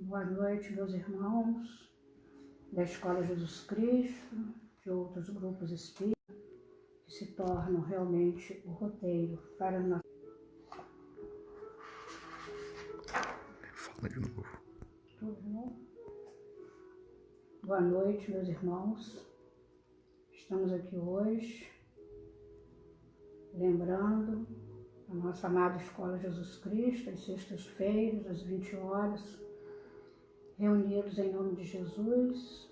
Boa noite, meus irmãos da Escola Jesus Cristo, de outros grupos espíritas, que se tornam realmente o roteiro para a nossa... Fala de novo. Tudo bom? Boa noite, meus irmãos. Estamos aqui hoje, lembrando a nossa amada Escola Jesus Cristo, às sextas-feiras, às 20 horas, reunidos em nome de Jesus,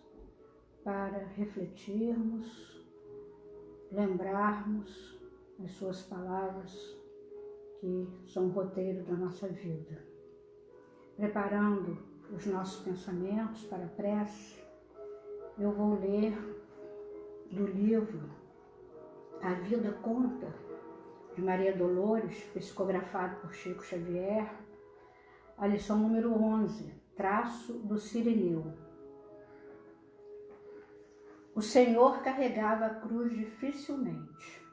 para refletirmos, lembrarmos as suas palavras que são o roteiro da nossa vida. Preparando os nossos pensamentos para a prece, eu vou ler do livro A Vida Conta, de Maria Dolores, psicografado por Chico Xavier, a lição número 11, Traço do Cirineu. O Senhor carregava a cruz dificilmente.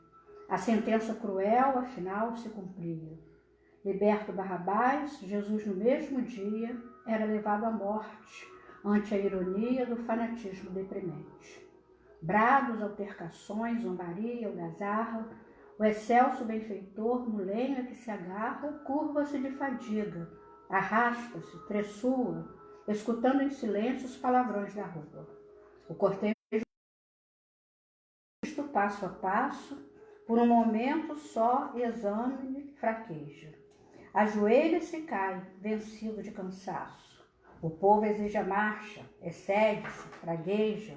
A sentença cruel, afinal, se cumpria. Liberto Barrabás, Jesus no mesmo dia era levado à morte, ante a ironia do fanatismo deprimente. Brados, altercações, zombaria, algazarra, o excelso benfeitor, no lenho a que se agarra, curva-se de fadiga, arrasta-se, tressua, escutando em silêncio os palavrões da rua. O cortejo, passo a passo, por um momento só exame fraqueja. Ajoelha-se e cai, vencido de cansaço. O povo exige a marcha, excede-se, pragueja.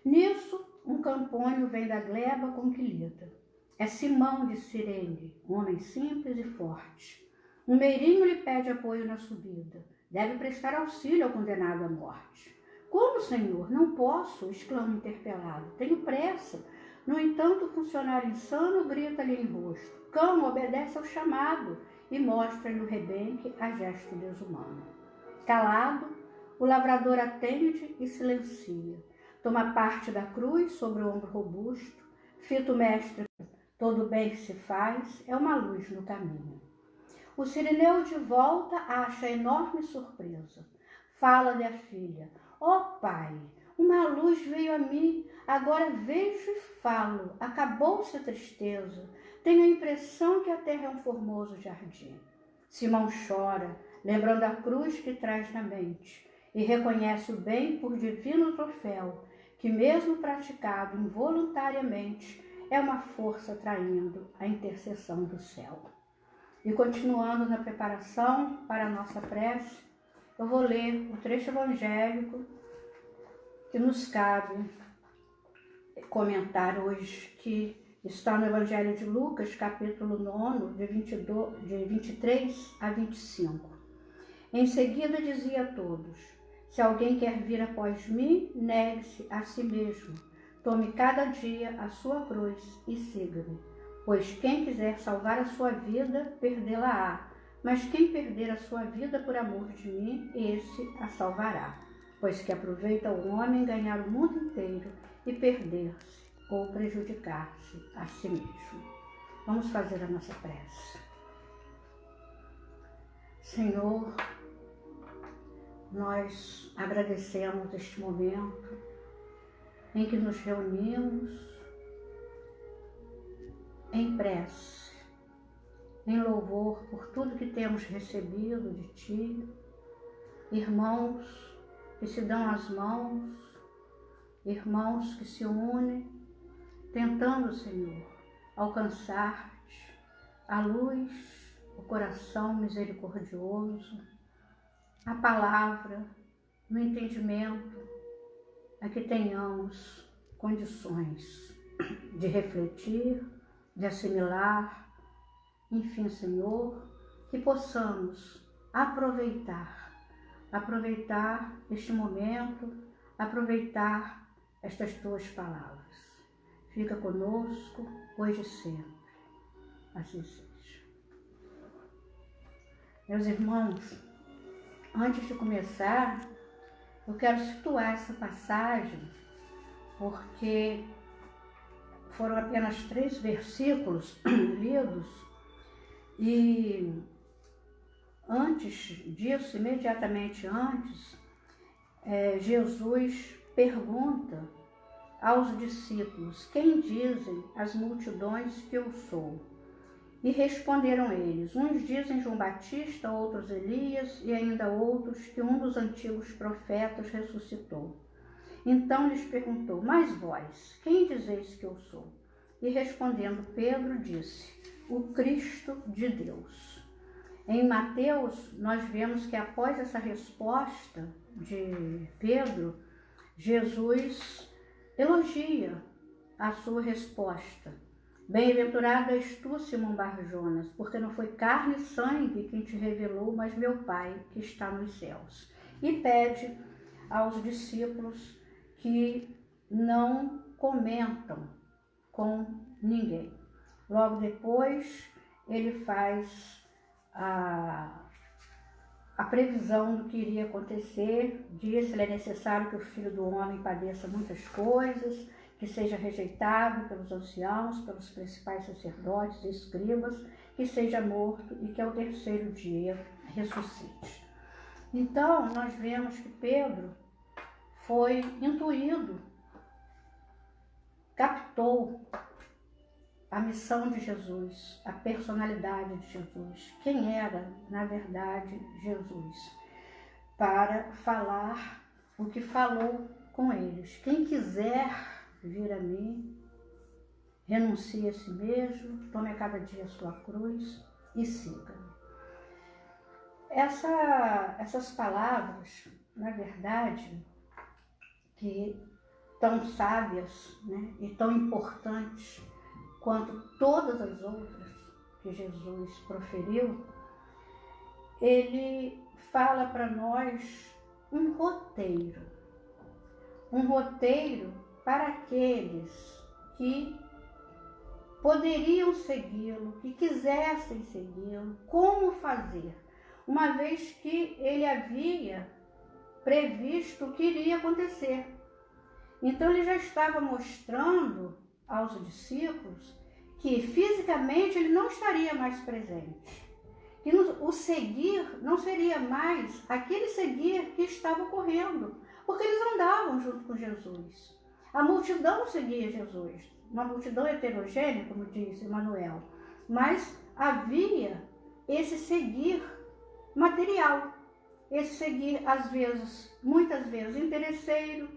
Nisso, um campônio vem da gleba com que lida. É Simão de Cirene, homem simples e forte. Um meirinho lhe pede apoio na subida. Deve prestar auxílio ao condenado à morte. Como, senhor? Não posso, exclama interpelado. Tenho pressa. No entanto, o funcionário insano grita-lhe em rosto. Cão, obedece ao chamado e mostra-lhe o rebenque a gesto desumano. Calado, o lavrador atende e silencia. Toma parte da cruz sobre o ombro robusto. Fita o mestre, todo bem que se faz é uma luz no caminho. O Cirineu de volta acha enorme surpresa. Fala-lhe a filha: ó pai, uma luz veio a mim, agora vejo e falo, acabou-se a tristeza. Tenho a impressão que a terra é um formoso jardim. Simão chora, lembrando a cruz que traz na mente, e reconhece o bem por divino troféu, que mesmo praticado involuntariamente, é uma força traindo a intercessão do céu. E continuando na preparação para a nossa prece, eu vou ler o trecho evangélico que nos cabe comentar hoje, que está no Evangelho de Lucas, capítulo 9, de 23 a 25. Em seguida dizia a todos: se alguém quer vir após mim, negue-se a si mesmo. Tome cada dia a sua cruz e siga-me. Pois quem quiser salvar a sua vida, perdê-la-á. Mas quem perder a sua vida por amor de mim, esse a salvará. Pois que aproveita o homem ganhar o mundo inteiro e perder-se ou prejudicar-se a si mesmo. Vamos fazer a nossa prece. Senhor, nós agradecemos este momento em que nos reunimos em prece, em louvor por tudo que temos recebido de Ti, irmãos que se dão as mãos, irmãos que se unem, tentando, Senhor, alcançar-te, a luz, o coração misericordioso, a palavra, no entendimento, a que tenhamos condições de refletir, de assimilar, enfim, Senhor, que possamos aproveitar este momento, aproveitar estas Tuas palavras. Fica conosco, hoje e sempre. Assim seja. Meus irmãos, antes de começar, eu quero situar essa passagem, porque foram apenas 3 versículos lidos, e antes disso, imediatamente antes, Jesus pergunta aos discípulos: quem dizem as multidões que eu sou? E responderam eles: uns dizem João Batista, outros Elias, e ainda outros que um dos antigos profetas ressuscitou. Então lhes perguntou: mas vós, quem dizeis que eu sou? E respondendo Pedro, disse: o Cristo de Deus. Em Mateus, nós vemos que após essa resposta de Pedro, Jesus elogia a sua resposta. Bem-aventurado és tu, Simão Bar-Jonas, porque não foi carne e sangue quem te revelou, mas meu Pai que está nos céus. E pede aos discípulos que não comentam com ninguém. Logo depois, ele faz a previsão do que iria acontecer, diz que é necessário que o Filho do Homem padeça muitas coisas, que seja rejeitado pelos anciãos, pelos principais sacerdotes e escribas, que seja morto e que ao terceiro dia ressuscite. Então, nós vemos que Pedro foi intuído, captou a missão de Jesus, a personalidade de Jesus, quem era, na verdade, Jesus, para falar o que falou com eles. Quem quiser vir a mim, renuncie a si mesmo, tome a cada dia a sua cruz e siga-me. Essas palavras, na verdade, que tão sábias, né, e tão importantes quanto todas as outras que Jesus proferiu, ele fala para nós um roteiro para aqueles que poderiam segui-lo, que quisessem segui-lo, como fazer, uma vez que ele havia previsto o que iria acontecer. Então ele já estava mostrando aos discípulos que fisicamente ele não estaria mais presente, que o seguir não seria mais aquele seguir que estava ocorrendo, porque eles andavam junto com Jesus. A multidão seguia Jesus, uma multidão heterogênea, como diz Emmanuel, mas havia esse seguir material, esse seguir às vezes, muitas vezes interesseiro,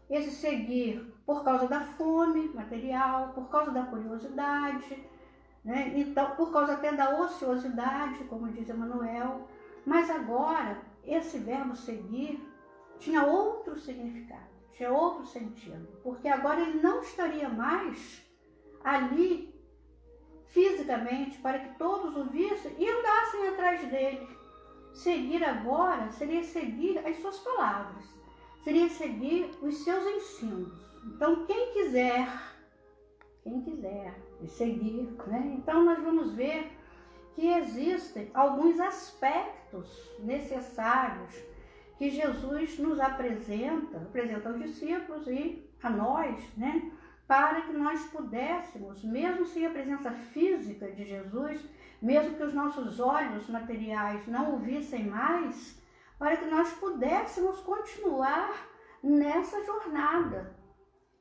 esse seguir por causa da fome material, por causa da curiosidade, né? Então, por causa até da ociosidade, como diz Emmanuel. Mas agora, esse verbo seguir tinha outro significado, tinha outro sentido, porque agora ele não estaria mais ali fisicamente para que todos o vissem e andassem atrás dele. Seguir agora seria seguir as suas palavras, seria seguir os seus ensinos. Então, quem quiser seguir, né? Então nós vamos ver que existem alguns aspectos necessários que Jesus nos apresenta aos discípulos e a nós, né? Para que nós pudéssemos, mesmo sem a presença física de Jesus, mesmo que os nossos olhos materiais não o vissem mais, para que nós pudéssemos continuar nessa jornada,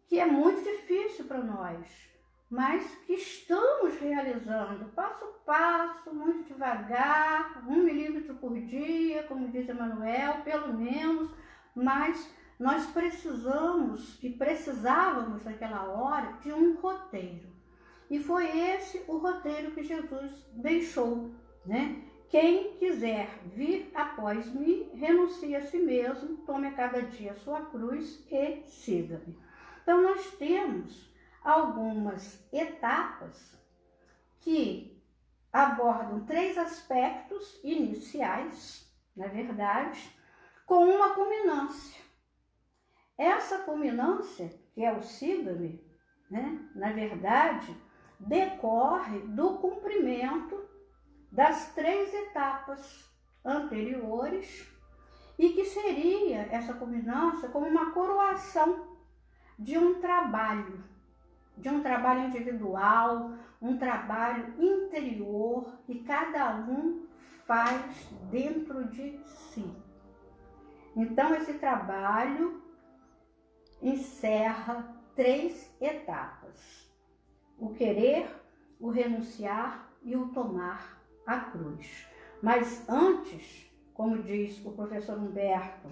que é muito difícil para nós, mas que estamos realizando passo a passo, muito devagar, 1 milímetro por dia, como diz Emmanuel, pelo menos, mas nós precisamos e precisávamos naquela hora de um roteiro. E foi esse o roteiro que Jesus deixou, né? Quem quiser vir após mim, renuncie a si mesmo, tome a cada dia a sua cruz e siga-me. Então nós temos algumas etapas que abordam 3 aspectos iniciais, na verdade, com uma culminância. Essa culminância, que é o siga-me, né, na verdade, decorre do cumprimento das 3 etapas anteriores e que seria essa culminância como uma coroação de um trabalho individual, um trabalho interior que cada um faz dentro de si. Então, esse trabalho encerra 3 etapas: o querer, o renunciar e o tomar a cruz. Mas antes, como diz o professor Humberto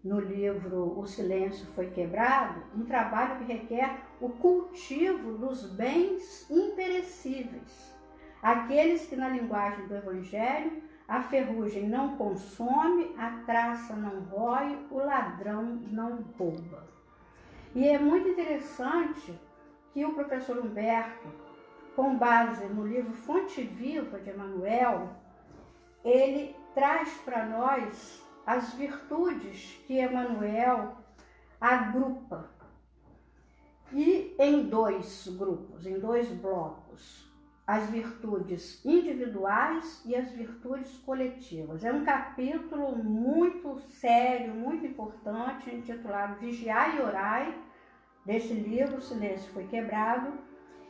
no livro O Silêncio Foi Quebrado, um trabalho que requer o cultivo dos bens imperecíveis, aqueles que, na linguagem do Evangelho, a ferrugem não consome, a traça não rói, o ladrão não rouba. E é muito interessante que o professor Humberto, com base no livro Fonte Viva de Emmanuel, ele traz para nós as virtudes que Emmanuel agrupa, e em 2 grupos, em 2 blocos, as virtudes individuais e as virtudes coletivas. É um capítulo muito sério, muito importante, intitulado Vigiai e Orai, desse livro O Silêncio Foi Quebrado,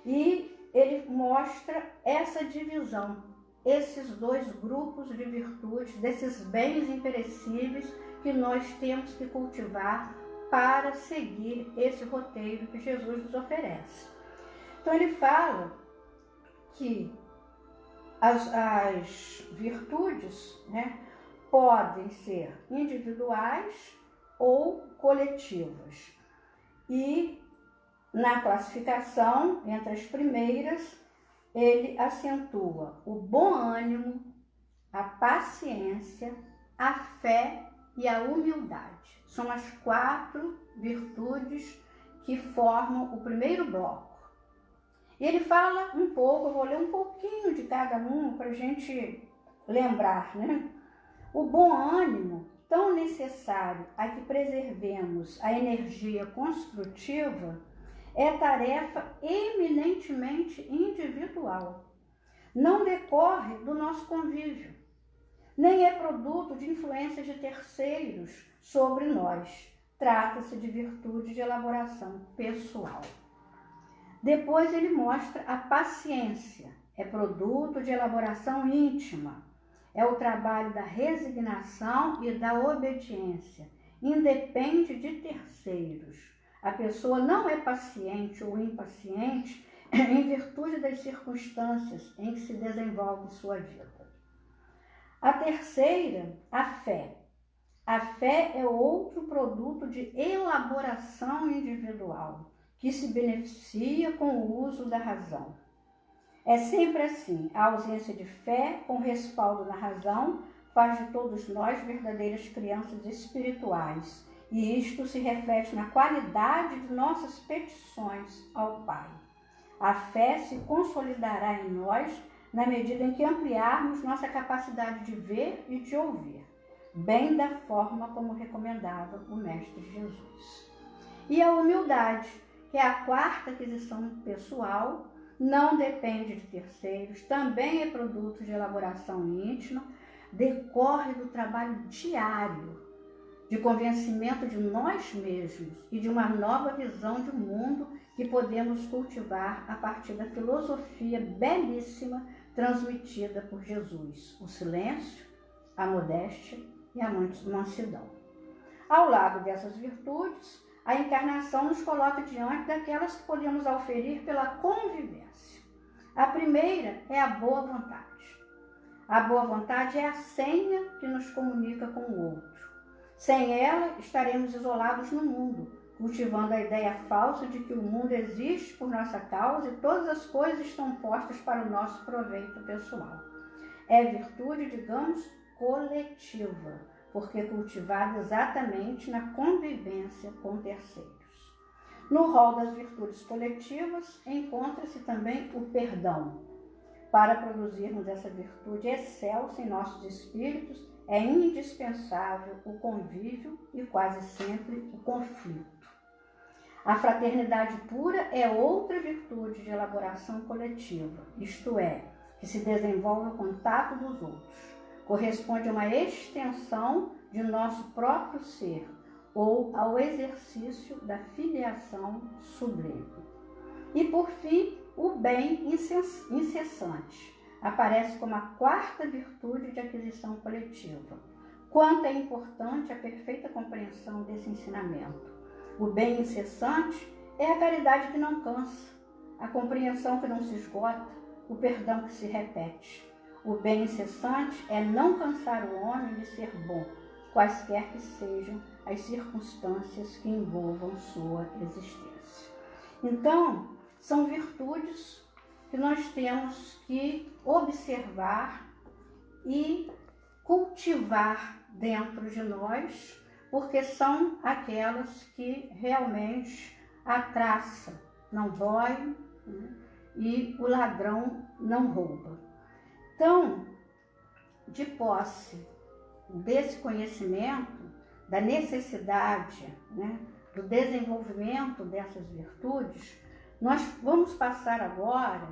e ele mostra essa divisão, esses 2 grupos de virtudes, desses bens imperecíveis que nós temos que cultivar para seguir esse roteiro que Jesus nos oferece. Então ele fala que as virtudes, podem ser individuais ou coletivas. E na classificação, entre as primeiras, ele acentua o bom ânimo, a paciência, a fé e a humildade. São as 4 virtudes que formam o primeiro bloco. E ele fala um pouco, eu vou ler um pouquinho de cada um para a gente lembrar, O bom ânimo, tão necessário a que preservemos a energia construtiva, é tarefa eminentemente individual. Não decorre do nosso convívio, nem é produto de influências de terceiros sobre nós. Trata-se de virtude de elaboração pessoal. Depois ele mostra a paciência, é produto de elaboração íntima, é o trabalho da resignação e da obediência, independe de terceiros. A pessoa não é paciente ou impaciente em virtude das circunstâncias em que se desenvolve sua vida. A terceira, a fé. A fé é outro produto de elaboração individual, que se beneficia com o uso da razão. É sempre assim, a ausência de fé com respaldo na razão faz de todos nós verdadeiras crianças espirituais, e isto se reflete na qualidade de nossas petições ao Pai. A fé se consolidará em nós na medida em que ampliarmos nossa capacidade de ver e de ouvir, bem da forma como recomendava o Mestre Jesus. E a humildade, que é a 4ª aquisição pessoal, não depende de terceiros, também é produto de elaboração íntima, decorre do trabalho diário de convencimento de nós mesmos e de uma nova visão de mundo que podemos cultivar a partir da filosofia belíssima transmitida por Jesus: o silêncio, a modéstia e a mansidão. Ao lado dessas virtudes, a encarnação nos coloca diante daquelas que podemos auferir pela convivência. A primeira é a boa vontade. A boa vontade é a senha que nos comunica com o outro. Sem ela, estaremos isolados no mundo, cultivando a ideia falsa de que o mundo existe por nossa causa e todas as coisas estão postas para o nosso proveito pessoal. É virtude, digamos, coletiva, porque cultivada exatamente na convivência com terceiros. No rol das virtudes coletivas, encontra-se também o perdão. Para produzirmos essa virtude excelsa em nossos espíritos, é indispensável o convívio e quase sempre o conflito. A fraternidade pura é outra virtude de elaboração coletiva, isto é, que se desenvolve ao contato dos outros. Corresponde a uma extensão de nosso próprio ser ou ao exercício da filiação sublime. E, por fim, o bem incessante. aparece como a quarta virtude de aquisição coletiva. Quanto é importante a perfeita compreensão desse ensinamento. O bem incessante é a caridade que não cansa, a compreensão que não se esgota, o perdão que se repete. O bem incessante é não cansar o homem de ser bom, quaisquer que sejam as circunstâncias que envolvam sua existência. Então, são virtudes que nós temos que observar e cultivar dentro de nós, porque são aquelas que realmente a traça não rói, né? E o ladrão não rouba. Então, de posse desse conhecimento, da necessidade, né, do desenvolvimento dessas virtudes, nós vamos passar agora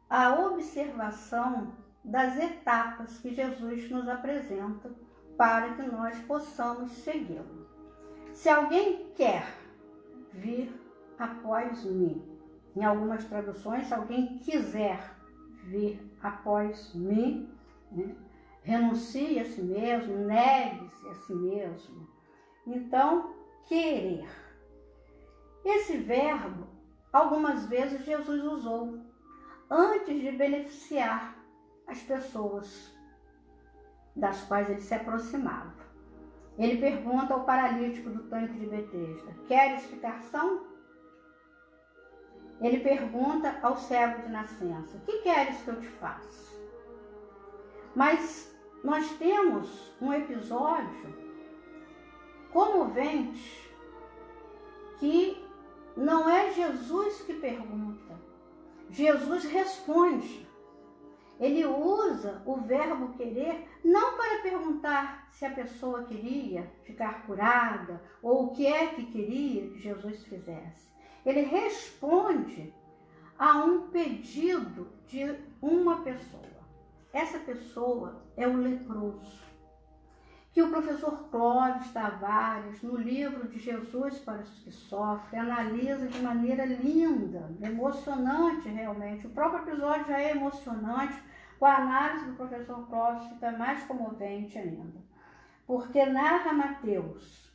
à observação das etapas que Jesus nos apresenta para que nós possamos segui-lo. Se alguém quer vir após mim, em algumas traduções, se alguém quiser vir após mim, né, renuncie a si mesmo, negue-se a si mesmo. Então, querer. Esse verbo, algumas vezes Jesus usou antes de beneficiar as pessoas das quais ele se aproximava. Ele pergunta ao paralítico do tanque de Betesda: queres ficar são? Ele pergunta ao cego de nascença: o que queres que eu te faça? Mas nós temos um episódio comovente que não é Jesus que pergunta, Jesus responde. Ele usa o verbo querer não para perguntar se a pessoa queria ficar curada ou o que é que queria que Jesus fizesse. Ele responde a um pedido de uma pessoa. Essa pessoa é o leproso, que o professor Clóvis Tavares, no livro de Jesus para os que sofrem, analisa de maneira linda, emocionante realmente. O próprio episódio já é emocionante, com a análise do professor Clóvis fica mais comovente ainda. Porque narra Mateus: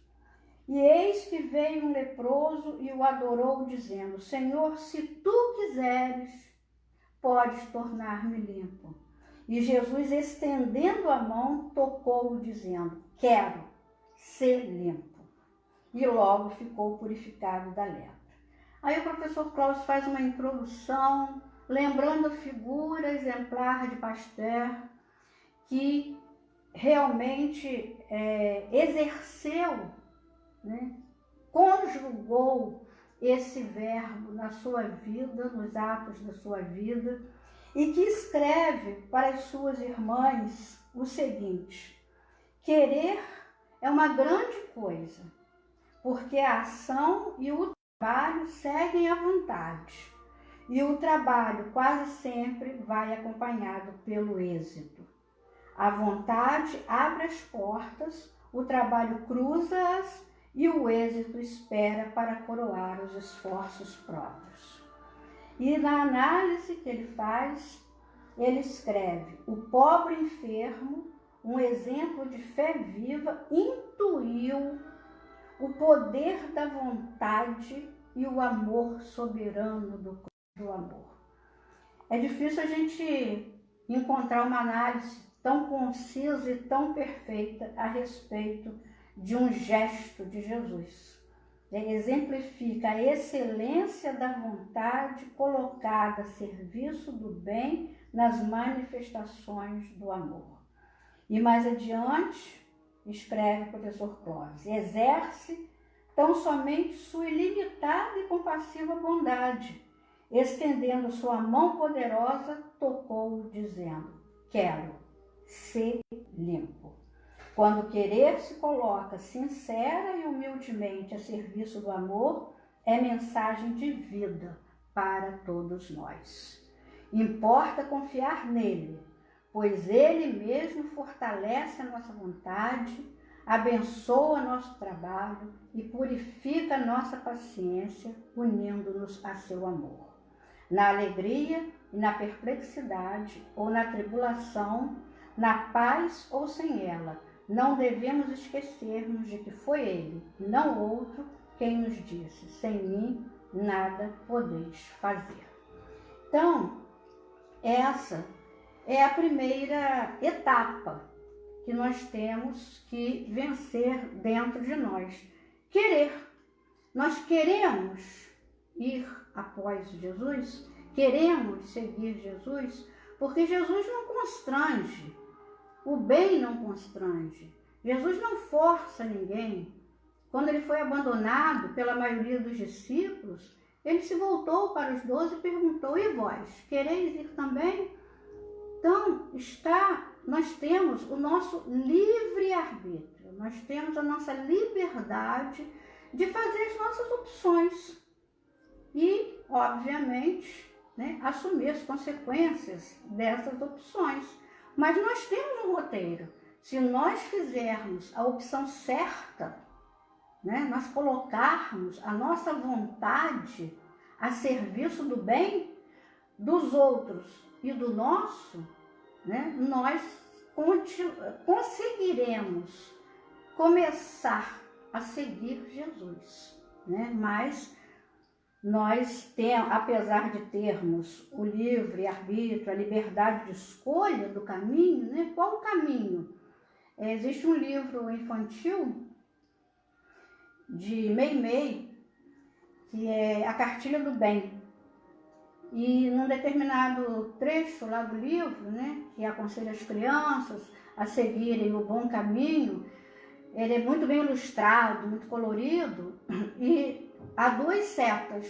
e eis que veio um leproso e o adorou, dizendo: Senhor, se tu quiseres, podes tornar-me limpo. E Jesus, estendendo a mão, tocou-o, dizendo: quero ser limpo. E logo ficou purificado da lepra. Aí o professor Clóvis faz uma introdução, lembrando a figura exemplar de Pasteur, que realmente exerceu, né, conjugou esse verbo na sua vida, nos atos da sua vida, e que escreve para as suas irmãs o seguinte: querer é uma grande coisa, porque a ação e o trabalho seguem à vontade, e o trabalho quase sempre vai acompanhado pelo êxito. A vontade abre as portas, o trabalho cruza-as e o êxito espera para coroar os esforços próprios. E na análise que ele faz, ele escreve: o pobre enfermo, um exemplo de fé viva, intuiu o poder da vontade e o amor soberano do amor. É difícil a gente encontrar uma análise tão concisa e tão perfeita a respeito de um gesto de Jesus. Exemplifica a excelência da vontade colocada a serviço do bem nas manifestações do amor. E mais adiante, escreve o professor Clóvis: exerce tão somente sua ilimitada e compassiva bondade, estendendo sua mão poderosa, tocou-o, dizendo: quero ser limpo. Quando o querer se coloca sincera e humildemente a serviço do amor, é mensagem de vida para todos nós. Importa confiar nele, pois ele mesmo fortalece a nossa vontade, abençoa nosso trabalho e purifica nossa paciência, unindo-nos a seu amor. Na alegria, e na perplexidade ou na tribulação, na paz ou sem ela. Não devemos esquecermos de que foi Ele, e não outro, quem nos disse: sem mim nada podeis fazer. Então, essa é a primeira etapa que nós temos que vencer dentro de nós. Querer. Nós queremos ir após Jesus, queremos seguir Jesus, porque Jesus não constrange, o bem não constrange. Jesus não força ninguém. Quando ele foi abandonado pela maioria dos discípulos, ele se voltou para os 12 e perguntou: e vós, quereis ir também? Então, nós temos o nosso livre-arbítrio, nós temos a nossa liberdade de fazer as nossas opções e, obviamente, assumir as consequências dessas opções. Mas nós temos um roteiro. Se nós fizermos a opção certa, nós colocarmos a nossa vontade a serviço do bem dos outros e do nosso, nós conseguiremos começar a seguir Jesus. Mas nós temos, apesar de termos o livre-arbítrio, a liberdade de escolha do caminho, qual o caminho? Existe um livro infantil de Meimei, que é A Cartilha do Bem. E num determinado trecho lá do livro, que aconselha as crianças a seguirem o bom caminho, ele é muito bem ilustrado, muito colorido, e há duas setas,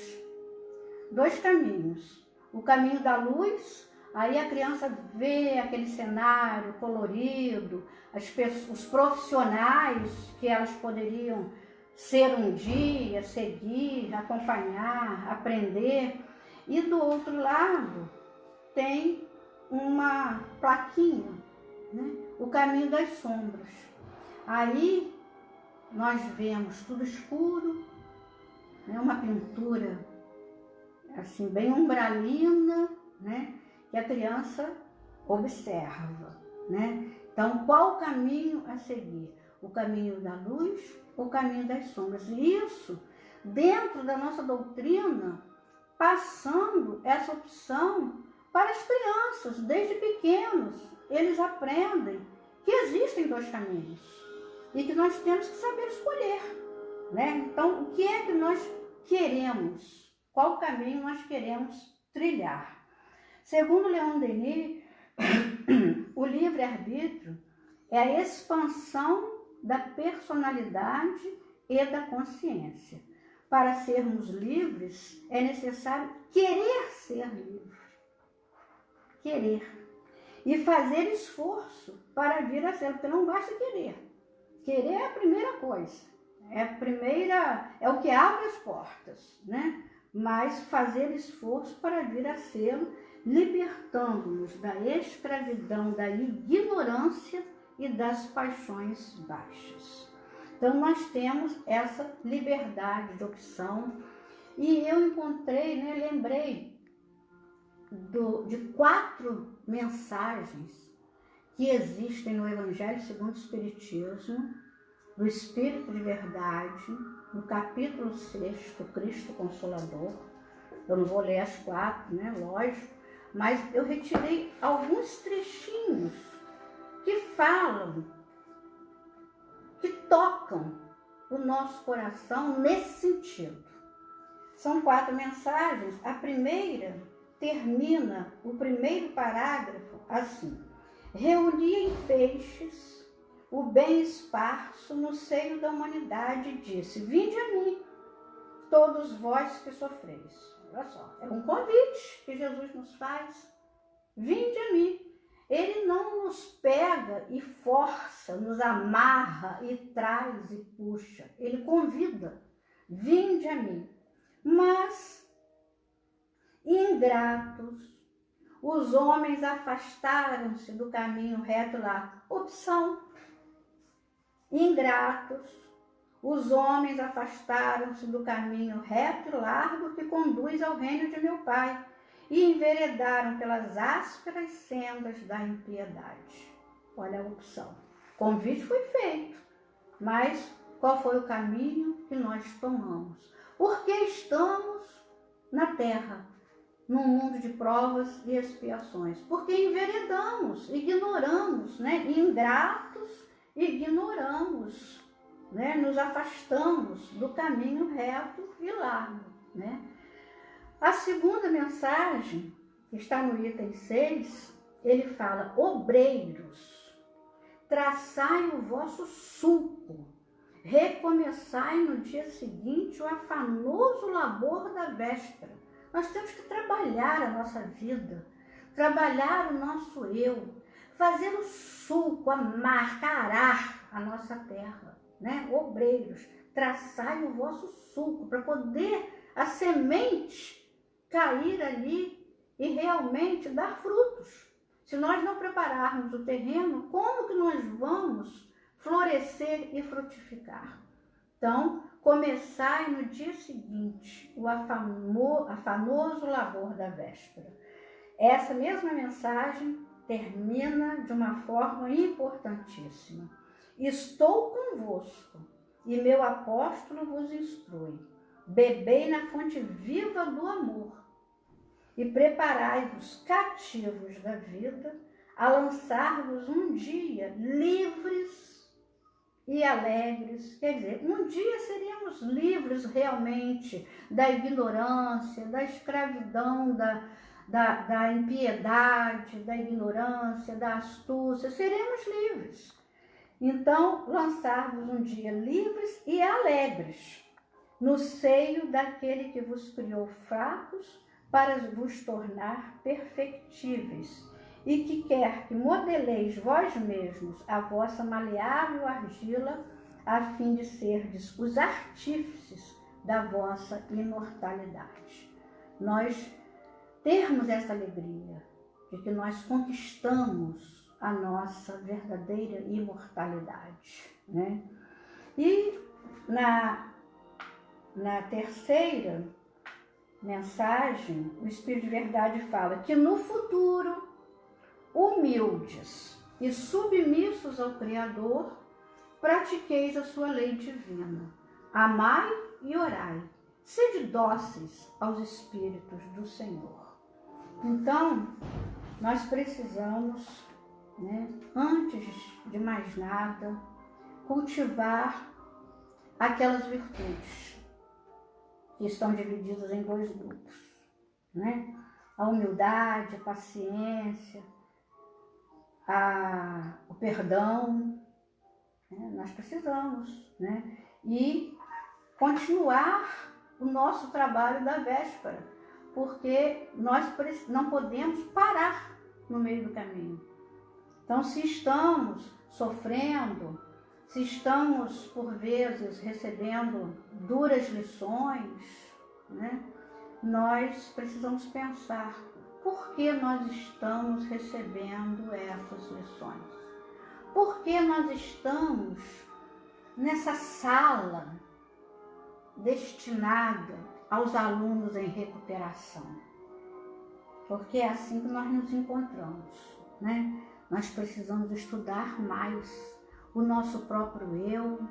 dois caminhos. O caminho da luz, aí a criança vê aquele cenário colorido, os profissionais que elas poderiam ser um dia, seguir, acompanhar, aprender. E do outro lado tem uma plaquinha, o caminho das sombras. Aí nós vemos tudo escuro, uma pintura assim bem umbralina, que a criança observa, Então, qual o caminho a seguir? O caminho da luz ou o caminho das sombras? E isso, dentro da nossa doutrina, passando essa opção para as crianças, desde pequenos, eles aprendem que existem dois caminhos e que nós temos que saber escolher, Então, o que é que nós queremos? Qual caminho nós queremos trilhar? Segundo Leon Denis, o livre-arbítrio é a expansão da personalidade e da consciência. Para sermos livres, é necessário querer ser livre. Querer. E fazer esforço para vir a ser, porque não basta querer. Querer é a primeira coisa. É o que abre as portas, Mas fazer esforço para vir a ser, libertando-nos da escravidão, da ignorância e das paixões baixas. Então, nós temos essa liberdade de opção. E eu encontrei, lembrei de 4 mensagens que existem no Evangelho segundo o Espiritismo, do Espírito de Verdade, no capítulo 6, Cristo Consolador. Eu não vou ler as 4, lógico, mas eu retirei alguns trechinhos que falam, que tocam o nosso coração nesse sentido. São 4 mensagens. A primeira termina o primeiro parágrafo assim: reuni em feixes o bem esparso no seio da humanidade e disse: vinde a mim, todos vós que sofreis. Olha só, é um convite que Jesus nos faz. Vinde a mim. Ele não nos pega e força, nos amarra e traz e puxa. Ele convida: vinde a mim. Mas, ingratos, os homens afastaram-se do caminho reto lá. Opção. Ingratos, os homens afastaram-se do caminho reto e largo que conduz ao reino de meu Pai, e enveredaram pelas ásperas sendas da impiedade. Olha a opção. O convite foi feito, mas qual foi o caminho que nós tomamos? Porque estamos na terra, num mundo de provas e expiações. Porque enveredamos, ignoramos, ingratos, ignoramos, nos afastamos do caminho reto e largo. A segunda mensagem, que está no item 6, ele fala: obreiros, traçai o vosso sulco, recomeçai no dia seguinte o afanoso labor da véspera. Nós temos que trabalhar a nossa vida, trabalhar o nosso eu, fazer o sulco, arar a nossa terra, Obreiros, traçai o vosso sulco para poder a semente cair ali e realmente dar frutos. Se nós não prepararmos o terreno, como que nós vamos florescer e frutificar? Então, começai no dia seguinte o afanoso labor da véspera. Essa mesma mensagem termina de uma forma importantíssima. Estou convosco e meu apóstolo vos instrui. Bebei na fonte viva do amor e preparai-vos cativos da vida a lançar-vos um dia livres e alegres. Quer dizer, um dia seríamos livres realmente da ignorância, da escravidão, da impiedade, da ignorância, da astúcia. Seremos livres. Então, lançar-vos um dia livres e alegres no seio daquele que vos criou fracos para vos tornar perfectíveis, e que quer que modeleis vós mesmos a vossa maleável argila, a fim de serdes os artífices da vossa imortalidade. Nós termos essa alegria de que nós conquistamos a nossa verdadeira imortalidade, E na terceira mensagem, o Espírito de Verdade fala que no futuro, humildes e submissos ao Criador, pratiqueis a sua lei divina. Amai e orai. Sede dóceis aos Espíritos do Senhor. Então, nós precisamos, antes de mais nada, cultivar aquelas virtudes que estão divididas em 2 grupos, A humildade, a paciência, o perdão, nós precisamos, E continuar o nosso trabalho da véspera, porque nós não podemos parar no meio do caminho. Então, se estamos sofrendo, se estamos, por vezes, recebendo duras lições, nós precisamos pensar por que nós estamos recebendo essas lições. Por que nós estamos nessa sala destinada aos alunos em recuperação? Porque é assim que nós nos encontramos, Nós precisamos estudar mais o nosso próprio eu,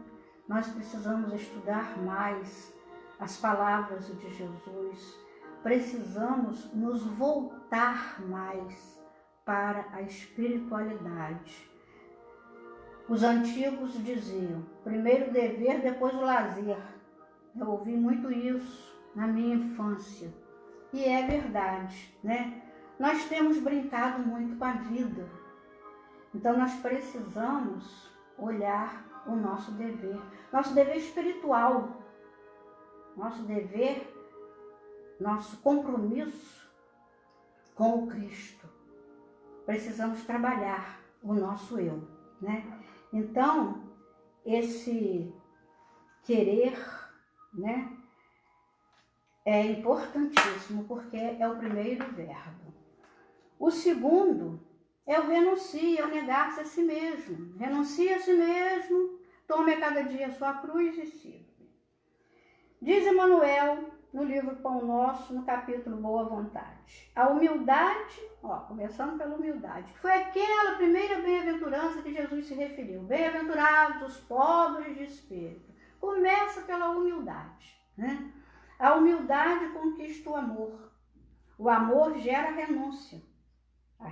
nós precisamos estudar mais as palavras de Jesus, precisamos nos voltar mais para a espiritualidade. Os antigos diziam, primeiro o dever, depois o lazer. Eu ouvi muito isso na minha infância, e é verdade, Nós temos brincado muito com a vida, então nós precisamos olhar o nosso dever espiritual, nosso dever, nosso compromisso com o Cristo. Precisamos trabalhar o nosso eu, Então, esse querer, é importantíssimo, porque é o primeiro verbo. O segundo é o renuncie, é o negar-se a si mesmo. Renuncie a si mesmo, tome a cada dia a sua cruz e siga. Diz Emmanuel no livro Pão Nosso, no capítulo Boa Vontade. A humildade, começando pela humildade, foi aquela primeira bem-aventurança que Jesus se referiu. Bem-aventurados os pobres de espírito. Começa pela humildade, né? A humildade conquista o amor. O amor gera renúncia. A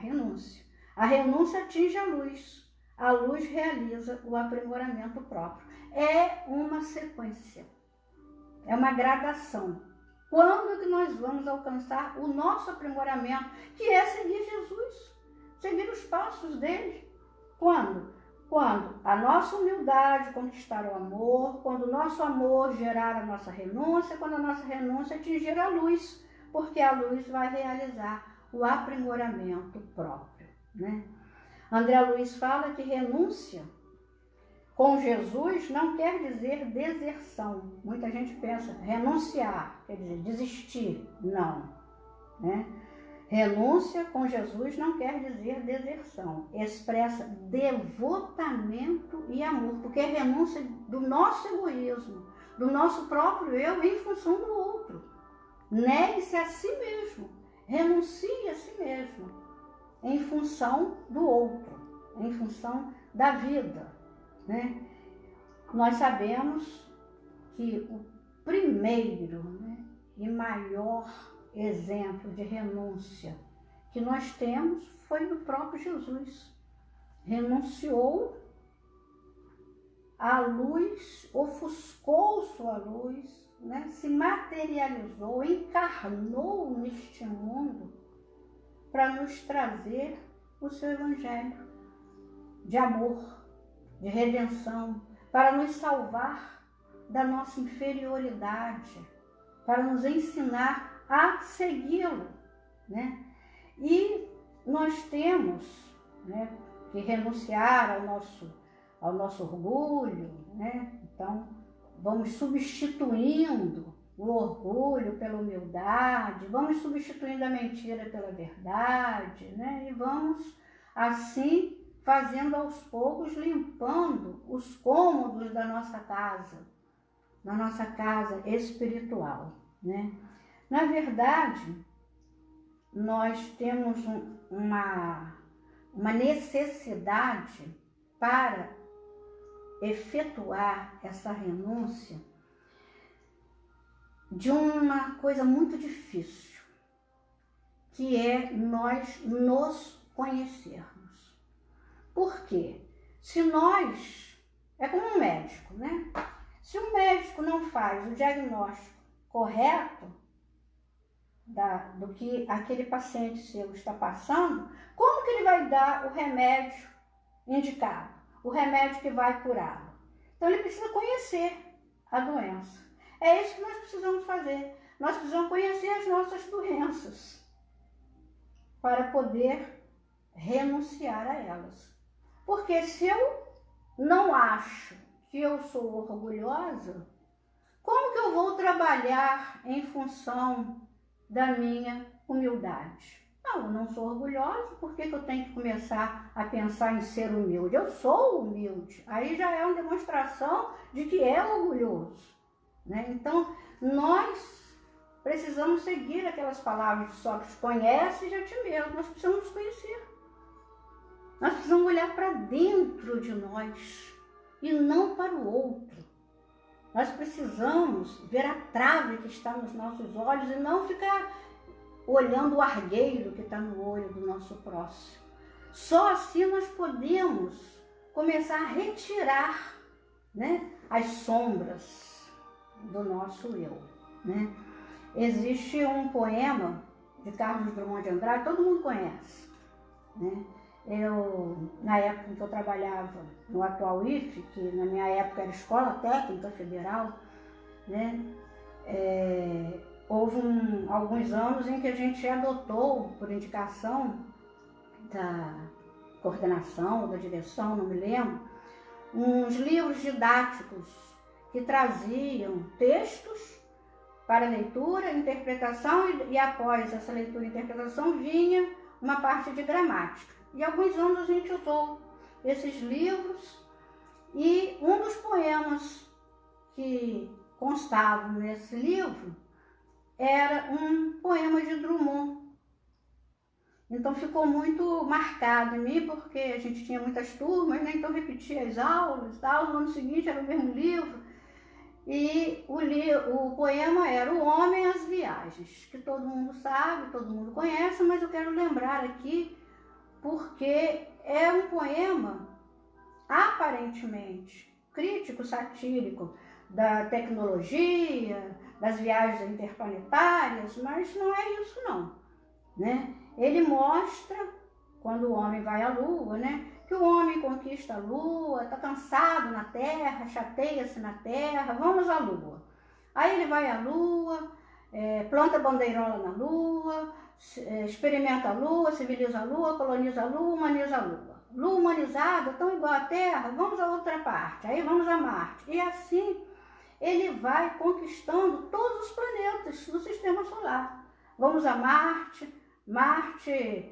renúncia atinge a luz. A luz realiza o aprimoramento próprio. É uma sequência. É uma gradação. Quando que nós vamos alcançar o nosso aprimoramento, que é seguir Jesus, seguir os passos dele? Quando? Quando a nossa humildade conquistar o amor, quando o nosso amor gerar a nossa renúncia, quando a nossa renúncia atingir a luz, porque a luz vai realizar o aprimoramento próprio, né? André Luiz fala que renúncia com Jesus não quer dizer deserção. Muita gente pensa renunciar, quer dizer desistir. Não, né? Renúncia com Jesus não quer dizer deserção. Expressa devotamento e amor, porque é renúncia do nosso egoísmo, do nosso próprio eu em função do outro. Negue-se a si mesmo, renuncie a si mesmo em função do outro, em função da vida, né? Nós sabemos que o primeiro, né, e maior exemplo de renúncia que nós temos foi do próprio Jesus. Renunciou à luz, ofuscou sua luz, né, se materializou, encarnou neste mundo para nos trazer o seu evangelho de amor, de redenção, para nos salvar da nossa inferioridade, para nos ensinar a segui-lo, né? E nós temos, né, que renunciar ao nosso orgulho, né? Então, vamos substituindo o orgulho pela humildade, vamos substituindo a mentira pela verdade, né? E vamos, assim, fazendo aos poucos, limpando os cômodos da nossa casa espiritual, né? Na verdade, nós temos uma necessidade para efetuar essa renúncia de uma coisa muito difícil, que é nós nos conhecermos. Por quê? Se nós, é como um médico, né? Se o médico não faz o diagnóstico correto do que aquele paciente seu está passando, como que ele vai dar o remédio indicado, o remédio que vai curá-lo? Então ele precisa conhecer a doença. É isso que nós precisamos fazer. Nós precisamos conhecer as nossas doenças para poder renunciar a elas. Porque se eu não acho que eu sou orgulhosa, como que eu vou trabalhar em função da minha humildade? Não, eu não sou orgulhosa, por que eu tenho que começar a pensar em ser humilde? Eu sou humilde. Aí já é uma demonstração de que é orgulhoso, né? Então, nós precisamos seguir aquelas palavras de Sócrates: conhece-te a ti mesmo. Nós precisamos nos conhecer. Nós precisamos olhar para dentro de nós e não para o outro. Nós precisamos ver a trave que está nos nossos olhos e não ficar olhando o argueiro que está no olho do nosso próximo. Só assim nós podemos começar a retirar, né, as sombras do nosso eu, né? Existe um poema de Carlos Drummond de Andrade, todo mundo conhece, né? Na época em que eu trabalhava no atual IFE, que na minha época era Escola Técnica Federal, né? Houve alguns anos em que a gente adotou, por indicação da coordenação, da direção, não me lembro, uns livros didáticos que traziam textos para leitura, interpretação e após essa leitura e interpretação vinha uma parte de gramática. E alguns anos a gente usou esses livros e um dos poemas que constavam nesse livro era um poema de Drummond. Então ficou muito marcado em mim, porque a gente tinha muitas turmas, né? Então repetia as aulas e tal. No ano seguinte era o mesmo livro. E o poema era O Homem e as Viagens, que todo mundo sabe, todo mundo conhece, mas eu quero lembrar aqui porque é um poema aparentemente crítico, satírico da tecnologia, das viagens interplanetárias, mas não é isso não, né? Ele mostra, quando o homem vai à Lua, né, que o homem conquista a Lua, está cansado na Terra, chateia-se na Terra, vamos à Lua. Aí ele vai à Lua, planta bandeirola na Lua, experimenta a Lua, civiliza a Lua, coloniza a Lua, humaniza a Lua. Lua humanizada, tão igual à Terra, vamos a outra parte, aí vamos a Marte. E assim ele vai conquistando todos os planetas do sistema solar. Vamos a Marte, Marte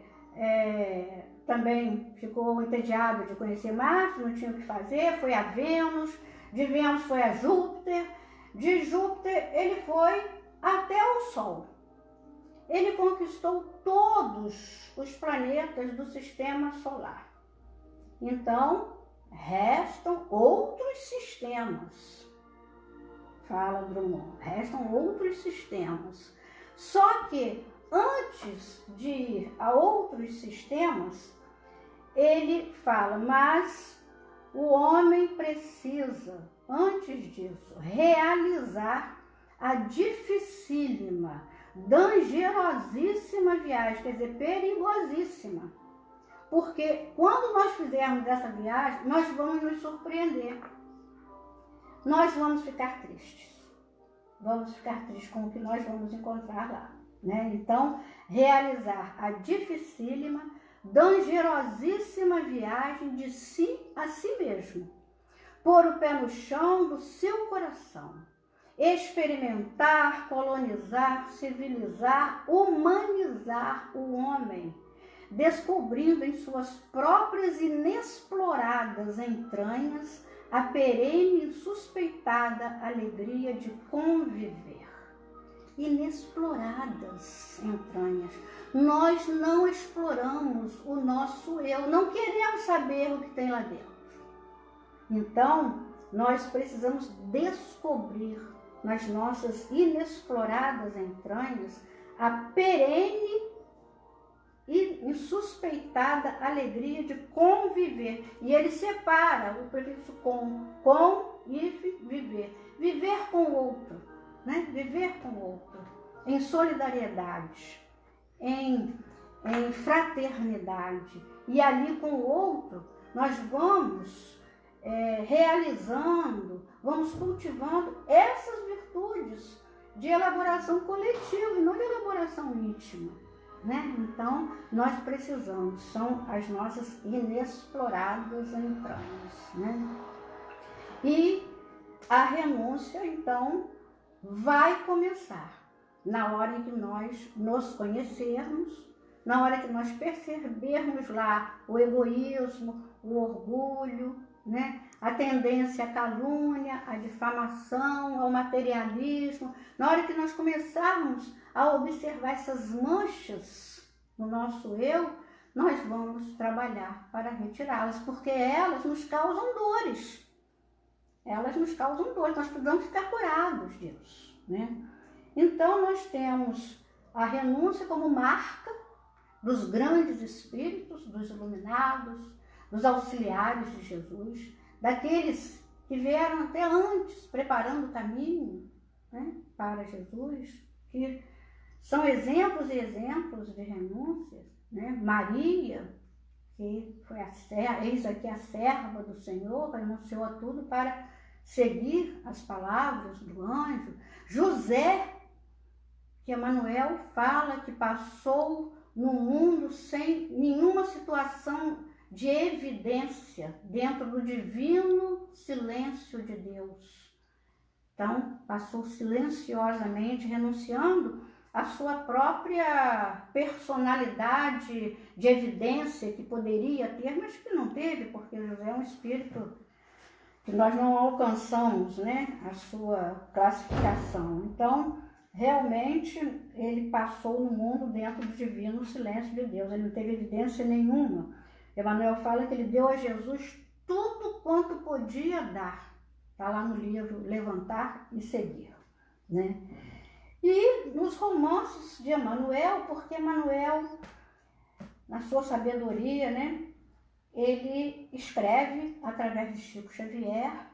também ficou entediado de conhecer Marte, não tinha o que fazer, foi a Vênus, de Vênus foi a Júpiter, de Júpiter ele foi até o Sol. Ele conquistou todos os planetas do sistema solar. Então, restam outros sistemas. Fala Drummond, restam outros sistemas. Só que antes de ir a outros sistemas, ele fala, mas o homem precisa, antes disso, realizar a dificílima, dangerosíssima viagem, quer dizer, perigosíssima. Porque quando nós fizermos essa viagem, nós vamos nos surpreender. Nós vamos ficar tristes. Vamos ficar tristes com o que nós vamos encontrar lá, né? Então, realizar a dificílima, dangerosíssima viagem de si a si mesmo. Pôr o pé no chão do seu coração. Experimentar, colonizar, civilizar, humanizar o homem, descobrindo em suas próprias inexploradas entranhas a perene e suspeitada alegria de conviver. Inexploradas entranhas. Nós não exploramos o nosso eu, não queremos saber o que tem lá dentro. Então, nós precisamos descobrir nas nossas inexploradas entranhas a perene e insuspeitada alegria de conviver. E ele separa o prefixo com e viver. Viver com o outro, né? Viver com o outro, em solidariedade, em fraternidade. E ali com o outro, nós vamos realizando, vamos cultivando essas virtudes de elaboração coletiva e não de elaboração íntima, né? Então, nós precisamos, são as nossas inexploradas entranhas, né? E a renúncia, então, vai começar na hora em que nós nos conhecermos, na hora que nós percebermos lá o egoísmo, o orgulho, né? A tendência à calúnia, à difamação, ao materialismo. Na hora que nós começarmos a observar essas manchas no nosso eu, nós vamos trabalhar para retirá-las, porque elas nos causam dores. Elas nos causam dores, nós precisamos ficar curados disso, né? Então, nós temos a renúncia como marca dos grandes espíritos, dos iluminados, dos auxiliares de Jesus, daqueles que vieram até antes, preparando o caminho, né, para Jesus, que são exemplos e exemplos de renúncias, né? Maria, que foi eis aqui a serva do Senhor, renunciou a tudo para seguir as palavras do anjo. José, que Emmanuel fala que passou no mundo sem nenhuma situação de evidência dentro do divino silêncio de Deus. Então, passou silenciosamente, renunciando à sua própria personalidade de evidência que poderia ter, mas que não teve, porque José é um espírito que nós não alcançamos, né, a sua classificação. Então, realmente ele passou no mundo dentro do divino silêncio de Deus, ele não teve evidência nenhuma. Emmanuel fala que ele deu a Jesus tudo quanto podia dar. Está lá no livro Levantar e Seguir, né? E nos romances de Emmanuel, porque Emmanuel, na sua sabedoria, né, ele escreve, através de Chico Xavier,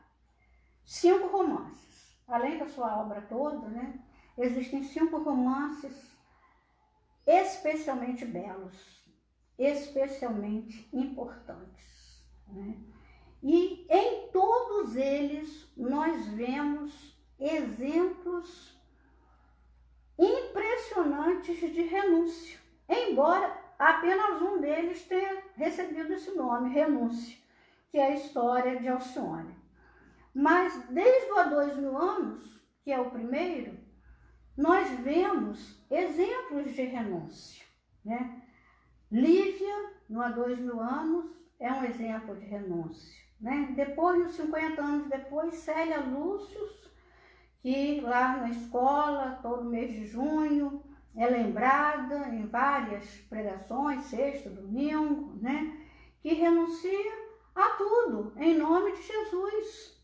5 romances. Além da sua obra toda, né, existem 5 romances especialmente belos, especialmente importantes, né? E em todos eles nós vemos exemplos impressionantes de renúncia, embora apenas um deles tenha recebido esse nome, Renúncia, que é a história de Alcione. Mas desde o Há 2000 anos, que é o primeiro, nós vemos exemplos de renúncia, né? Lívia, no Há 2000 anos, é um exemplo de renúncia, né? Depois, nos 50 anos depois, Célia Lúcius, que lá na escola, todo mês de junho, é lembrada em várias pregações, sexta, domingo, né? Que renuncia a tudo, em nome de Jesus.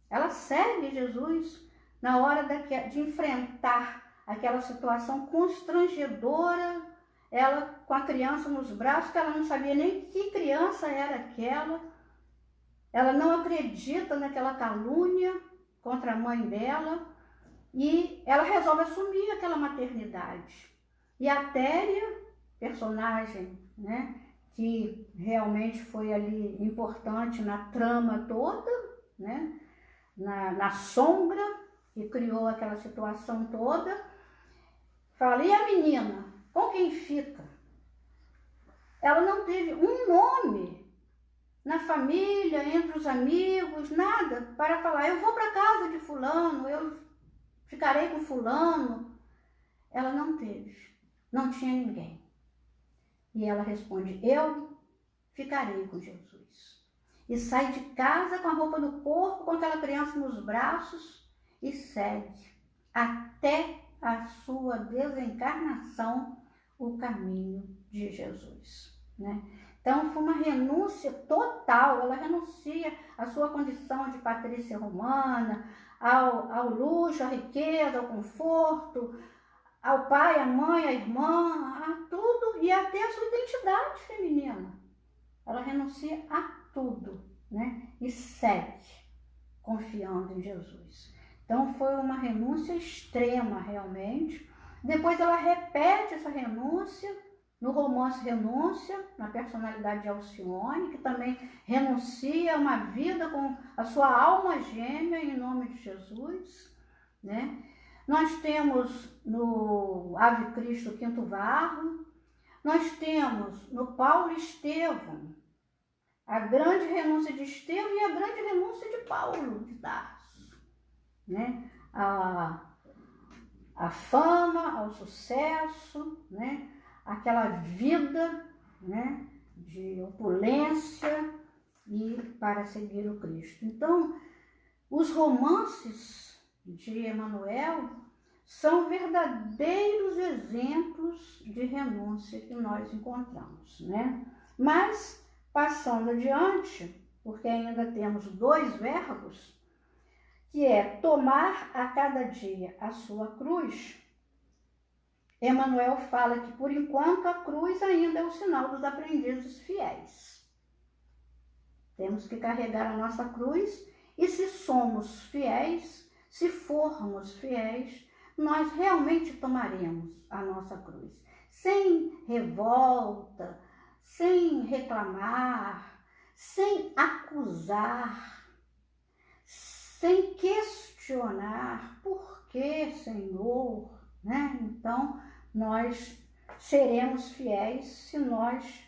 Ela segue Jesus na hora de enfrentar aquela situação constrangedora, ela com a criança nos braços, que ela não sabia nem que criança era aquela, ela não acredita naquela calúnia contra a mãe dela, e ela resolve assumir aquela maternidade. E a Téria, personagem, né, que realmente foi ali importante na trama toda, né, na sombra que criou aquela situação toda, fala, e a menina, com quem fica? Ela não teve um nome na família, entre os amigos, nada, para falar, eu vou para casa de fulano, eu ficarei com fulano. Ela não teve, não tinha ninguém. E ela responde, eu ficarei com Jesus. E sai de casa com a roupa do corpo, com aquela criança nos braços e segue até a sua desencarnação o caminho de Jesus, né? Então foi uma renúncia total, ela renuncia à sua condição de patrícia romana, ao luxo, à riqueza, ao conforto, ao pai, à mãe, à irmã, a tudo, e até a sua identidade feminina. Ela renuncia a tudo, né? E segue confiando em Jesus. Então foi uma renúncia extrema realmente. Depois ela repete essa renúncia no romance Renúncia, na personalidade de Alcione, que também renuncia a uma vida com a sua alma gêmea em nome de Jesus, né? Nós temos no Ave Cristo Quinto Varro, nós temos no Paulo Estevão, a grande renúncia de Estevão e a grande renúncia de Paulo de Tarso, né? A fama, ao sucesso, né? Aquela vida, né, de opulência e para seguir o Cristo. Então, os romances de Emmanuel são verdadeiros exemplos de renúncia que nós encontramos, né? Mas, passando adiante, porque ainda temos 2 verbos, que é tomar a cada dia a sua cruz, Emmanuel fala que, por enquanto, a cruz ainda é o sinal dos aprendizes fiéis. Temos que carregar a nossa cruz e, se somos fiéis, se formos fiéis, nós realmente tomaremos a nossa cruz. Sem revolta, sem reclamar, sem acusar, sem questionar. Por que, Senhor? Né? Então, nós seremos fiéis se nós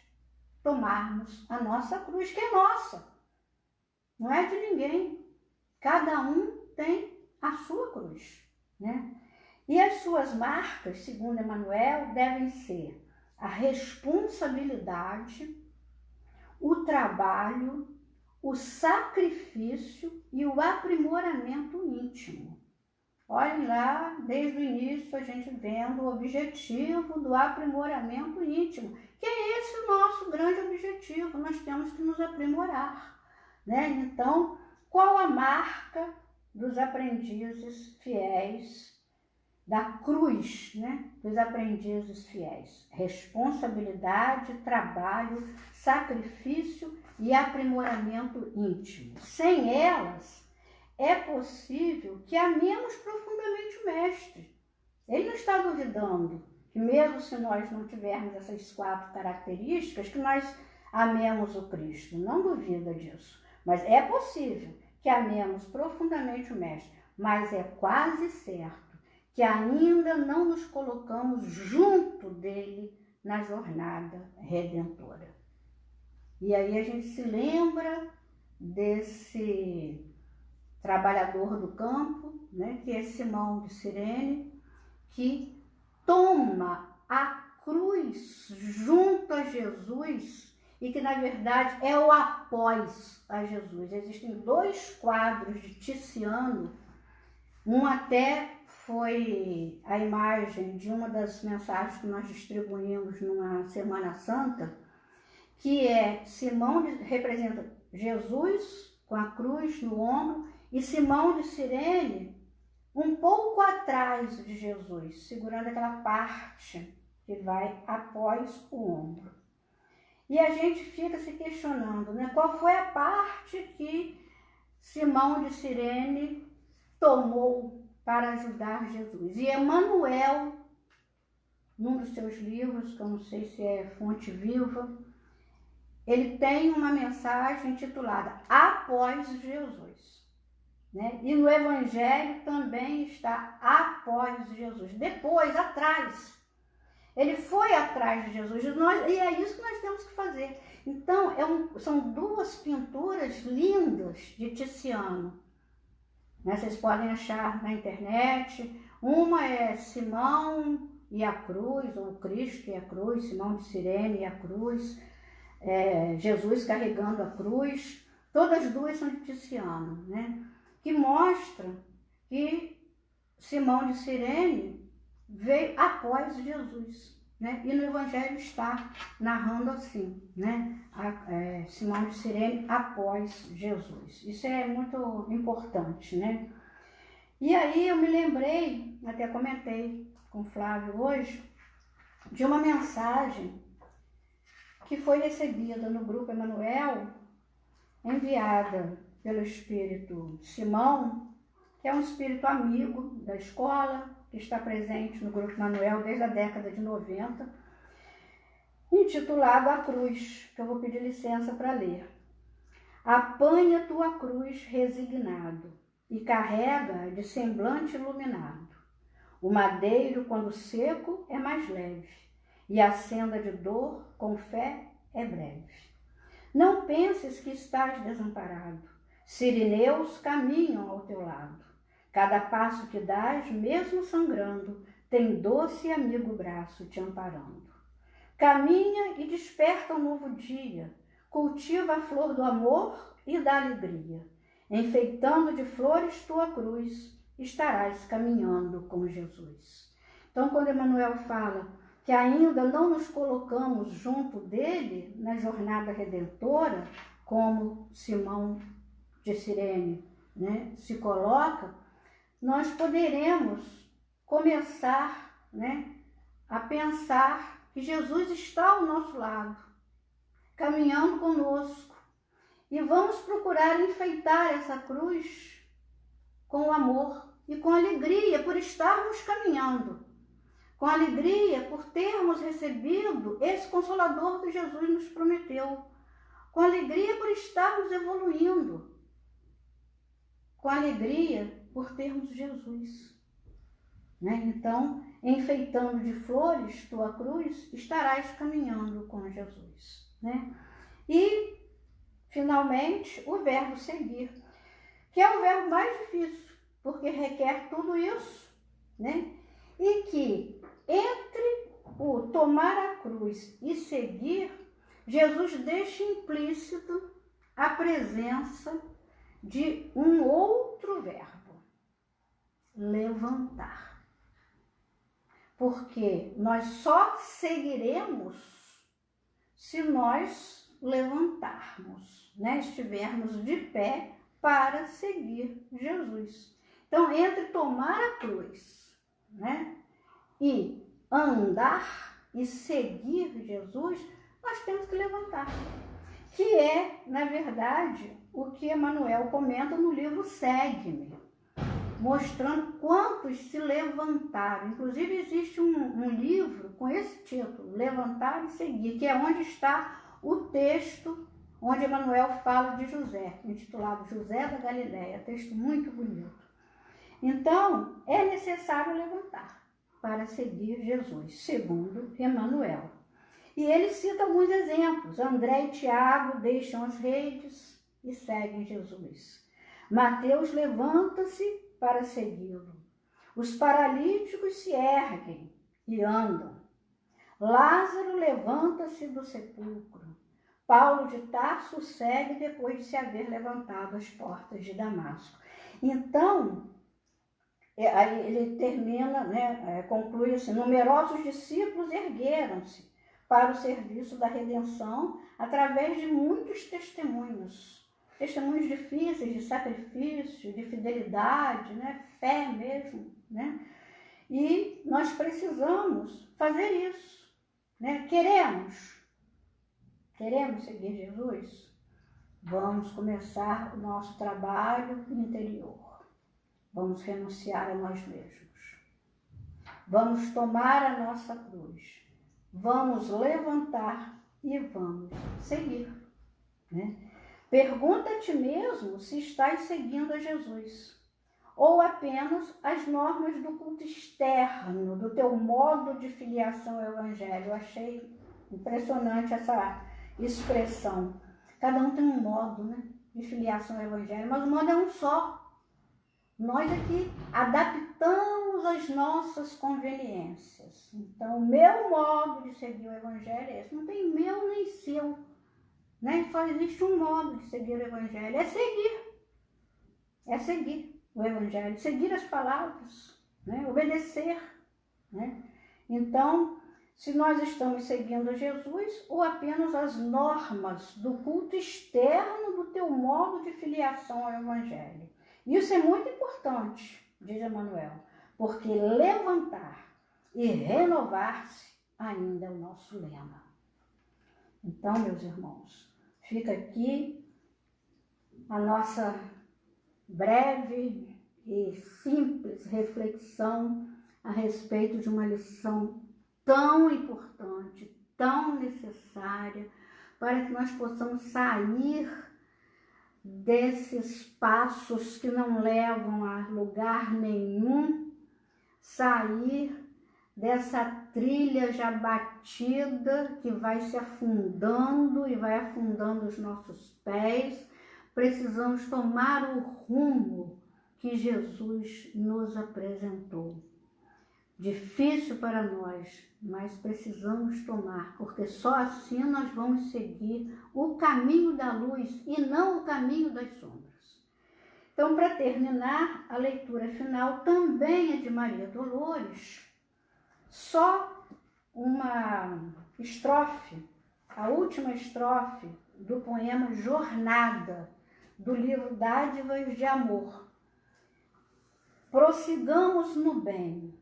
tomarmos a nossa cruz, que é nossa, não é de ninguém. Cada um tem a sua cruz, né? E as suas marcas, segundo Emmanuel, devem ser a responsabilidade, o trabalho, o sacrifício e o aprimoramento íntimo. Olhem lá, desde o início, a gente vendo o objetivo do aprimoramento íntimo, que é esse o nosso grande objetivo, nós temos que nos aprimorar, né? Então, qual a marca dos aprendizes fiéis, da cruz, né? Dos aprendizes fiéis? Responsabilidade, trabalho, sacrifício e aprimoramento íntimo. Sem elas, é possível que amemos profundamente o Mestre. Ele não está duvidando que mesmo se nós não tivermos essas 4 características, que nós amemos o Cristo. Não duvida disso. Mas é possível que amemos profundamente o Mestre. Mas é quase certo que ainda não nos colocamos junto dele na jornada redentora. E aí a gente se lembra desse trabalhador do campo, né, que é Simão de Cirene, que toma a cruz junto a Jesus e que, na verdade, é o após a Jesus. Existem 2 quadros de Tiziano, um até foi a imagem de uma das mensagens que nós distribuímos numa Semana Santa, que é Simão, representa Jesus com a cruz no ombro, e Simão de Cirene um pouco atrás de Jesus, segurando aquela parte que vai após o ombro. E a gente fica se questionando, né? Qual foi a parte que Simão de Cirene tomou para ajudar Jesus? E Emmanuel, num dos seus livros, que eu não sei se é Fonte Viva, ele tem uma mensagem intitulada Após Jesus. Né? E no Evangelho também está após Jesus, depois, atrás. Ele foi atrás de Jesus e é isso que nós temos que fazer. Então, são 2 pinturas lindas de Tiziano. Né? Vocês podem achar na internet. Uma é Simão e a cruz, ou Cristo e a cruz, Simão de Cirene e a cruz, Jesus carregando a cruz. Todas as 2 são de Tiziano, né? Que mostra que Simão de Cirene veio após Jesus, né? E no Evangelho está narrando assim, né? Simão de Cirene após Jesus. Isso é muito importante, né? E aí eu me lembrei, até comentei com o Flávio hoje, de uma mensagem que foi recebida no grupo Emmanuel, enviada pelo espírito Simão, que é um espírito amigo da escola, que está presente no grupo Emmanuel desde a década de 90, intitulado A Cruz, que eu vou pedir licença para ler. Apanha tua cruz resignado e carrega de semblante iluminado. O madeiro, quando seco, é mais leve, e a senda de dor, com fé, é breve. Não penses que estás desamparado. Sirineus caminham ao teu lado. Cada passo que dás, mesmo sangrando, tem doce e amigo braço te amparando. Caminha e desperta um novo dia. Cultiva a flor do amor e da alegria. Enfeitando de flores tua cruz, estarás caminhando com Jesus. Então, quando Emmanuel fala que ainda não nos colocamos junto dele na jornada redentora, como Simão de Cirene, né, se coloca, nós poderemos começar, né, a pensar que Jesus está ao nosso lado, caminhando conosco, e vamos procurar enfeitar essa cruz com amor e com alegria por estarmos caminhando, com alegria por termos recebido esse Consolador que Jesus nos prometeu, com alegria por estarmos evoluindo, com alegria por termos Jesus. Né? Então, enfeitando de flores tua cruz, estarás caminhando com Jesus. Né? E, finalmente, o verbo seguir, que é o verbo mais difícil, porque requer tudo isso, né? E que entre o tomar a cruz e seguir, Jesus deixa implícito a presença de um outro verbo. levantar. Porque nós só seguiremos se nós levantarmos, né? Estivermos de pé para seguir Jesus. Então, entre tomar a cruz, né, e andar e seguir Jesus, nós temos que levantar. Que é, na verdade, o que Emmanuel comenta no livro Segue-me, mostrando quantos se levantaram. Inclusive, existe um livro com esse título, Levantar e Seguir, que é onde está o texto onde Emmanuel fala de José, intitulado José da Galileia, texto muito bonito. Então, é necessário levantar para seguir Jesus, segundo Emmanuel. E ele cita alguns exemplos. André e Tiago deixam as redes e seguem Jesus. Mateus levanta-se para segui-lo. Os paralíticos se erguem e andam. Lázaro levanta-se do sepulcro. Paulo de Tarso segue depois de se haver levantado às portas de Damasco. Então, aí ele termina, né, conclui assim: numerosos discípulos ergueram-se para o serviço da redenção através de muitos testemunhos difíceis de sacrifício, de fidelidade, né, fé mesmo, né? E nós precisamos fazer isso, né? Queremos seguir Jesus? Vamos começar o nosso trabalho interior. Vamos renunciar a nós mesmos. Vamos tomar a nossa cruz. Vamos levantar e vamos seguir, né? Pergunta a ti mesmo se estás seguindo a Jesus ou apenas as normas do culto externo, do teu modo de filiação ao Evangelho. Eu achei impressionante essa expressão. Cada um tem um modo, né, de filiação ao Evangelho, mas o modo é um só. Nós aqui adaptamos as nossas conveniências. Então, o meu modo de seguir o Evangelho é esse. Não tem meu nem seu, né? Só existe um modo de seguir o Evangelho. É seguir o Evangelho, seguir as palavras, né? Obedecer, né? Então, se nós estamos seguindo Jesus ou apenas as normas do culto externo do teu modo de filiação ao Evangelho. Isso é muito importante, diz Emmanuel, porque levantar e renovar-se ainda é o nosso lema. Então, meus irmãos, fica aqui a nossa breve e simples reflexão a respeito de uma lição tão importante, tão necessária, para que nós possamos sair desses passos que não levam a lugar nenhum, sair dessa trilha já batida que vai se afundando e vai afundando os nossos pés. Precisamos tomar o rumo que Jesus nos apresentou. Difícil para nós, mas precisamos tomar, porque só assim nós vamos seguir o caminho da luz e não o caminho das sombras. Então, para terminar, a leitura final também é de Maria Dolores, só uma estrofe, a última estrofe do poema Jornada, do livro Dádivas de Amor. Prossigamos no bem.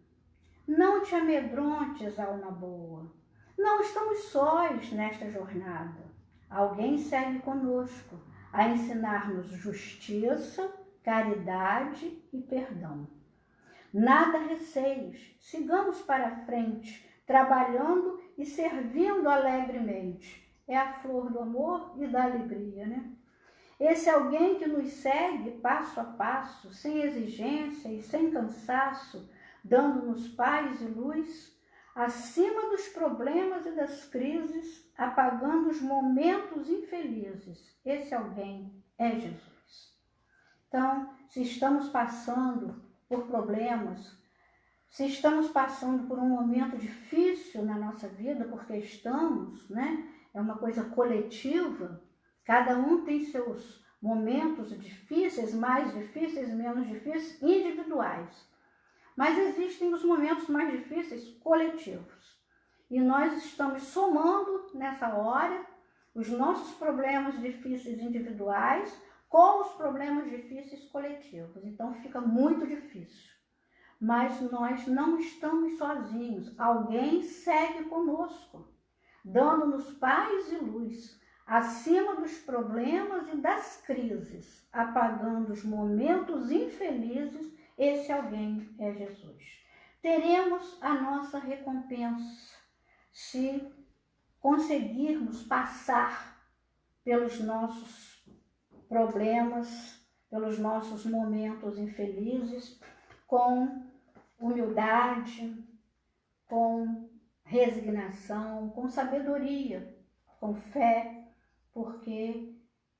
Não te amedrontes, alma boa. Não estamos sós nesta jornada. Alguém segue conosco a ensinar-nos justiça, caridade e perdão. Nada receios, sigamos para frente, trabalhando e servindo alegremente. É a flor do amor e da alegria, né? Esse alguém que nos segue passo a passo, sem exigência e sem cansaço, dando-nos paz e luz, acima dos problemas e das crises, apagando os momentos infelizes. Esse alguém é Jesus. Então, se estamos passando por problemas, se estamos passando por um momento difícil na nossa vida, porque estamos, né? É uma coisa coletiva, cada um tem seus momentos difíceis, mais difíceis, menos difíceis, individuais. Mas existem os momentos mais difíceis coletivos. E nós estamos somando nessa hora os nossos problemas difíceis individuais com os problemas difíceis coletivos. Então fica muito difícil. Mas nós não estamos sozinhos. Alguém segue conosco, dando-nos paz e luz, acima dos problemas e das crises, apagando os momentos infelizes. Esse alguém é Jesus. Teremos a nossa recompensa se conseguirmos passar pelos nossos problemas, pelos nossos momentos infelizes, com humildade, com resignação, com sabedoria, com fé, porque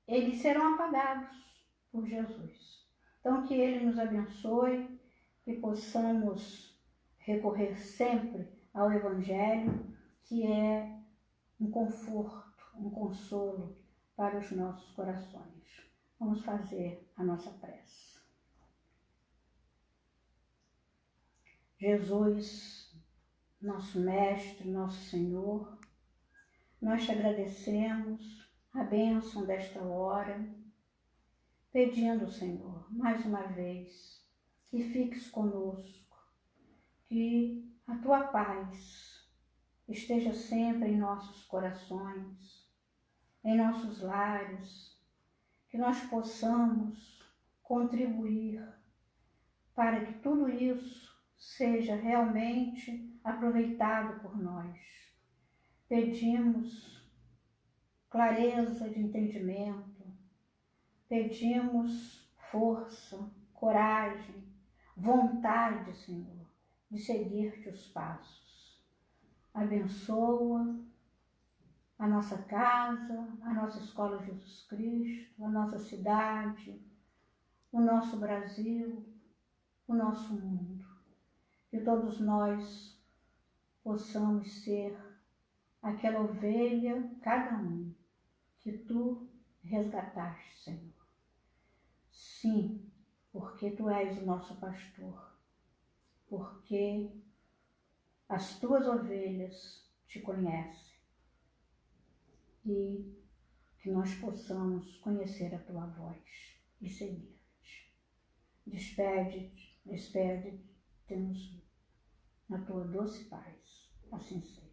eles serão apagados por Jesus. Então, que Ele nos abençoe, que possamos recorrer sempre ao Evangelho, que é um conforto, um consolo para os nossos corações. Vamos fazer a nossa prece. Jesus, nosso Mestre, nosso Senhor, nós te agradecemos a bênção desta hora, pedindo, Senhor, mais uma vez, que fiques conosco, que a tua paz esteja sempre em nossos corações, em nossos lares, que nós possamos contribuir para que tudo isso seja realmente aproveitado por nós. Pedimos clareza de entendimento, pedimos força, coragem, vontade, Senhor, de seguir-te os passos. Abençoa a nossa casa, a nossa Escola Jesus Cristo, a nossa cidade, o nosso Brasil, o nosso mundo. Que todos nós possamos ser aquela ovelha, cada um, que tu resgataste, Senhor. Sim, porque tu és o nosso pastor, porque as tuas ovelhas te conhecem e que nós possamos conhecer a tua voz e seguir-te. Despede-nos na tua doce paz. Assim seja.